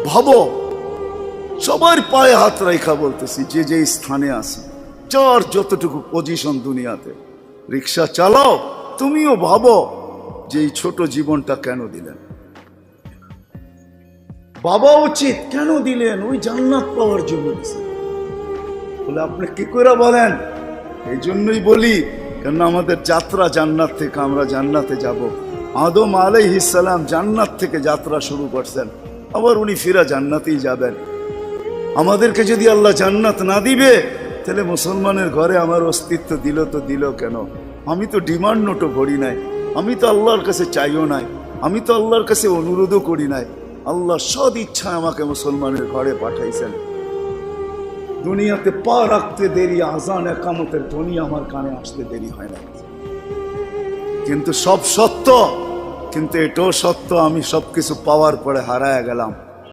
ভাবো, সবার পায়ে হাত রেখা বলতেছি, যে যে স্থানে আছে, যার যতটুকু পজিশন দুনিয়াতে, রিক্সা চালাও, তুমিও ভাবো যে এই ছোট জীবনটা কেন দিলেন। বাবা উচিত কেন দিলেন? ওই জান্নাত পাওয়ার জন্য দিলেন। বলে আপনি কি করে বলেন? এই জন্যই বলি, কেন আমাদের যাত্রা জান্নাত থেকে, আমরা জান্নাতে যাব। আদম আলাইহিস সালাম জান্নাত থেকে যাত্রা শুরু করছেন, আবার উনি ফিরা জান্নাতেই যাবেন। আমাদেরকে যদি আল্লাহ জান্নাত না দিবে, তাহলে মুসলমানের ঘরে আমার অস্তিত্ব দিল তো দিল কেন? আমি তো ডিমান্ড নোটও করি নাই, আমি তো আল্লাহর কাছে চাইও নাই, আমি তো আল্লাহর কাছে অনুরোধও করি নাই। আল্লাহ সদ ইচ্ছা আমাকে মুসলমানের ঘরে পাঠাইছেন। দুনিয়াতে পা রাখতে দেরি, আজান একামতের ধ্বনি আমার কানে আসতে দেরি হয় না। কিন্তু সব সত্য, কিন্তু এটাও সত্য, আমি সবকিছু পাওয়ার পরে হারায় গেলাম।